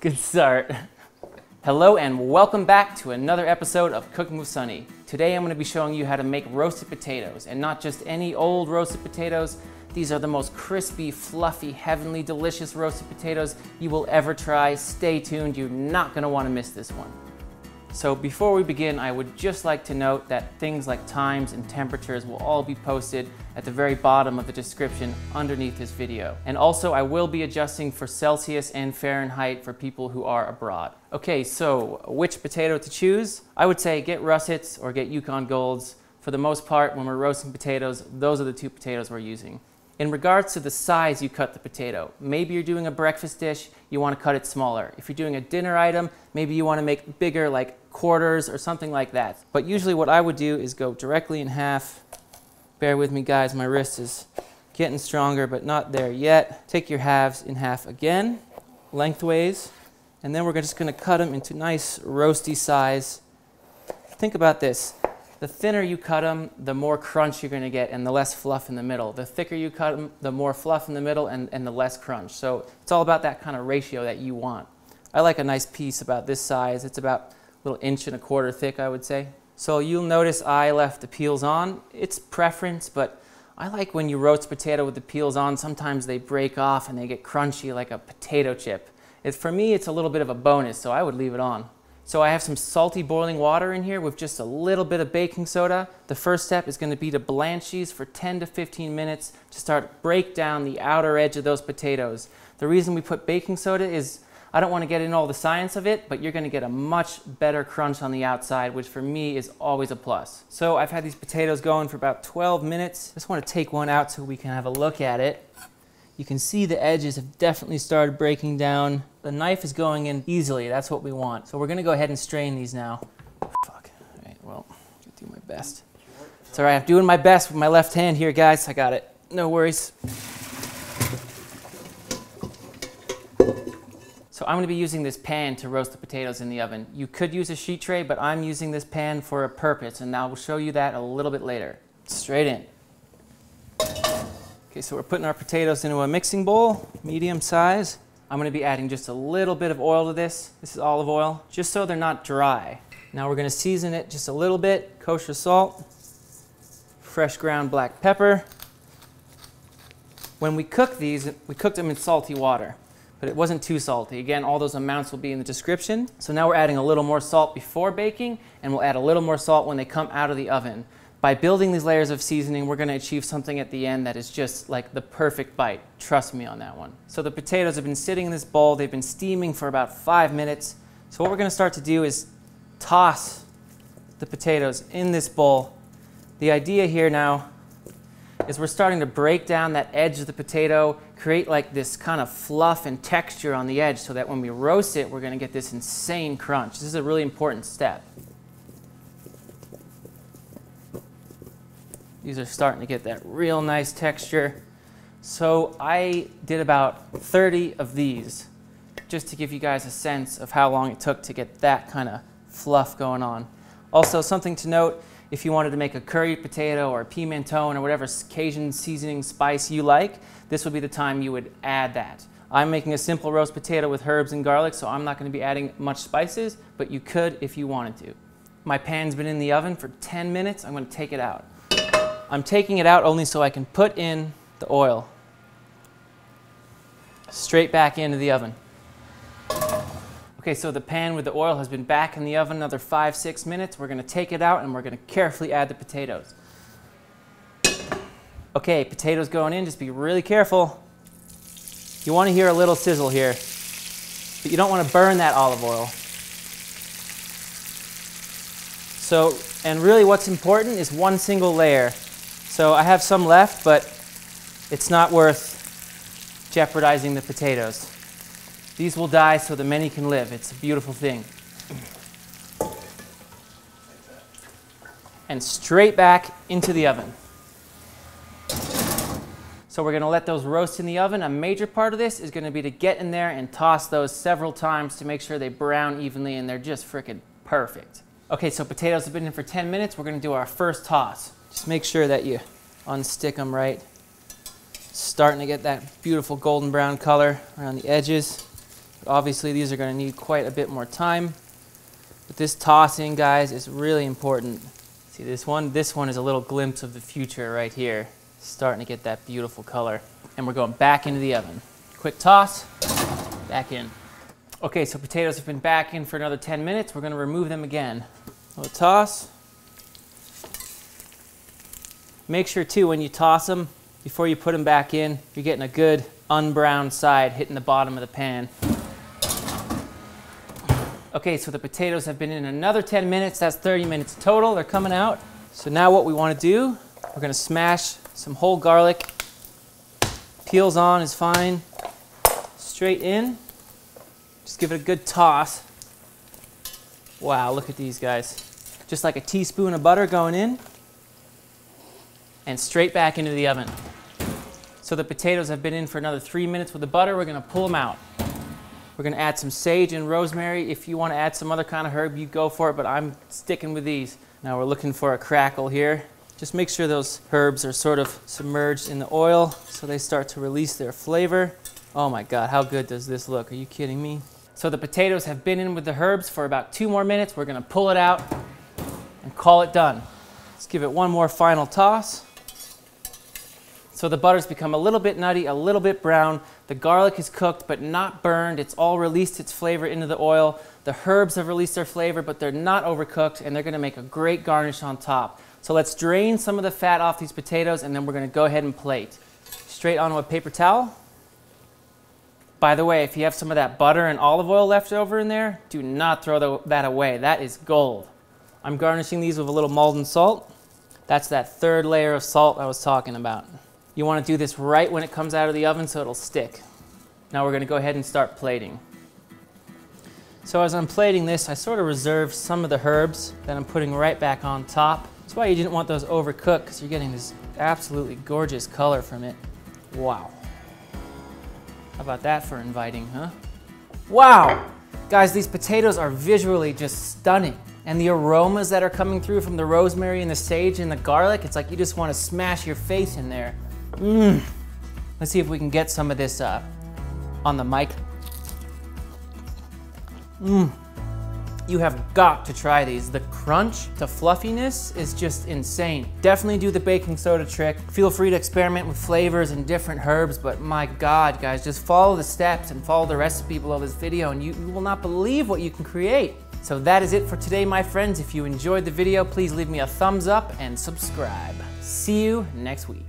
Good start. Hello and welcome back to another episode of Cooking with Sonny. Today I'm going to be showing you how to make roasted potatoes, and not just any old roasted potatoes. These are the most crispy, fluffy, heavenly, delicious roasted potatoes you will ever try. Stay tuned, you're not going to want to miss this one. So before we begin, I would just like to note that things like times and temperatures will all be posted at the very bottom of the description underneath this video. And also I will be adjusting for Celsius and Fahrenheit for people who are abroad. Okay, so which potato to choose? I would say get russets or get Yukon Golds. For the most part, when we're roasting potatoes, those are the two potatoes we're using. In regards to the size you cut the potato, maybe you're doing a breakfast dish, you want to cut it smaller. If you're doing a dinner item, maybe you want to make bigger, like quarters or something like that. But usually what I would do is go directly in half. Bear with me guys, my wrist is getting stronger but not there yet. Take your halves in half again, lengthways, and then we're just going to cut them into nice roasty size. Think about this. The thinner you cut them, the more crunch you're going to get and the less fluff in the middle. The thicker you cut them, the more fluff in the middle and the less crunch. So it's all about that kind of ratio that you want. I like a nice piece about this size. It's about a little 1.25 inches thick, I would say. So you'll notice I left the peels on. It's preference, but I like when you roast potato with the peels on, sometimes they break off and they get crunchy like a potato chip. For me, it's a little bit of a bonus, so I would leave it on. So I have some salty boiling water in here with just a little bit of baking soda. The first step is going to be to blanch these for 10 to 15 minutes to start break down the outer edge of those potatoes. The reason we put baking soda is I don't want to get into all the science of it, but you're going to get a much better crunch on the outside, which for me is always a plus. So I've had these potatoes going for about 12 minutes. Just want to take one out so we can have a look at it. You can see the edges have definitely started breaking down. The knife is going in easily, that's what we want. So we're gonna go ahead and strain these now. Fuck, all right, well, I'll do my best. It's all right, I'm doing my best with my left hand here, guys. I got it, no worries. So I'm gonna be using this pan to roast the potatoes in the oven. You could use a sheet tray, but I'm using this pan for a purpose, and I will show you that a little bit later. Straight in. Okay, so we're putting our potatoes into a mixing bowl, medium size. I'm going to be adding just a little bit of oil to this. This is olive oil, just so they're not dry. Now we're going to season it just a little bit. Kosher salt, fresh ground black pepper. When we cook these, we cooked them in salty water, but it wasn't too salty. Again, all those amounts will be in the description. So now we're adding a little more salt before baking, and we'll add a little more salt when they come out of the oven. By building these layers of seasoning, we're going to achieve something at the end that is just like the perfect bite. Trust me on that one. So the potatoes have been sitting in this bowl. They've been steaming for about 5 minutes. So what we're going to start to do is toss the potatoes in this bowl. The idea here now is we're starting to break down that edge of the potato, create like this kind of fluff and texture on the edge so that when we roast it, we're going to get this insane crunch. This is a really important step. These are starting to get that real nice texture. So I did about 30 of these just to give you guys a sense of how long it took to get that kind of fluff going on. Also, something to note, if you wanted to make a curry potato or a pimenton or whatever Cajun seasoning spice you like, this would be the time you would add that. I'm making a simple roast potato with herbs and garlic, so I'm not going to be adding much spices, but you could if you wanted to. My pan's been in the oven for 10 minutes. I'm going to take it out. I'm taking it out only so I can put in the oil. Straight back into the oven. Okay, so the pan with the oil has been back in the oven another 5-6 minutes. We're going to take it out and we're going to carefully add the potatoes. Okay, potatoes going in, just be really careful. You want to hear a little sizzle here, but you don't want to burn that olive oil. So, and really what's important is one single layer. So I have some left, but it's not worth jeopardizing the potatoes. These will die so the many can live. It's a beautiful thing. And straight back into the oven. So we're going to let those roast in the oven. A major part of this is going to be to get in there and toss those several times to make sure they brown evenly and they're just frickin' perfect. Okay, so potatoes have been in for 10 minutes. We're going to do our first toss. Just make sure that you unstick them right. Starting to get that beautiful golden brown color around the edges. Obviously, these are going to need quite a bit more time. But this tossing, guys, is really important. See this one? This one is a little glimpse of the future right here. Starting to get that beautiful color. And we're going back into the oven. Quick toss, back in. Okay, so potatoes have been back in for another 10 minutes. We're going to remove them again. A little toss. Make sure too, when you toss them, before you put them back in, you're getting a good unbrowned side hitting the bottom of the pan. Okay, so the potatoes have been in another 10 minutes. That's 30 minutes total. They're coming out. So now what we want to do, we're going to smash some whole garlic. Peels on is fine. Straight in. Just give it a good toss. Wow, look at these guys. Just like a teaspoon of butter going in. And straight back into the oven. So the potatoes have been in for another 3 minutes with the butter. We're going to pull them out. We're going to add some sage and rosemary. If you want to add some other kind of herb, you go for it, but I'm sticking with these. Now we're looking for a crackle here. Just make sure those herbs are sort of submerged in the oil so they start to release their flavor. Oh my God, how good does this look? Are you kidding me? So the potatoes have been in with the herbs for about 2 more minutes. We're going to pull it out and call it done. Let's give it one more final toss. So the butter's become a little bit nutty, a little bit brown. The garlic is cooked but not burned. It's all released its flavor into the oil. The herbs have released their flavor, but they're not overcooked, and they're going to make a great garnish on top. So let's drain some of the fat off these potatoes, and then we're going to go ahead and plate. Straight onto a paper towel. By the way, if you have some of that butter and olive oil left over in there, do not throw that away. That is gold. I'm garnishing these with a little Maldon salt. That's that third layer of salt I was talking about. You want to do this right when it comes out of the oven so it'll stick. Now we're going to go ahead and start plating. So as I'm plating this, I sort of reserve some of the herbs that I'm putting right back on top. That's why you didn't want those overcooked, because you're getting this absolutely gorgeous color from it. Wow. How about that for inviting, huh? Wow! Guys, these potatoes are visually just stunning. And the aromas that are coming through from the rosemary and the sage and the garlic, it's like you just want to smash your face in there. Let's see if we can get some of this on the mic. You have got to try these. The crunch, the fluffiness is just insane. Definitely do the baking soda trick. Feel free to experiment with flavors and different herbs, but my God, guys, just follow the steps and follow the recipe below this video and you will not believe what you can create. So that is it for today, my friends. If you enjoyed the video, please leave me a thumbs up and subscribe. See you next week.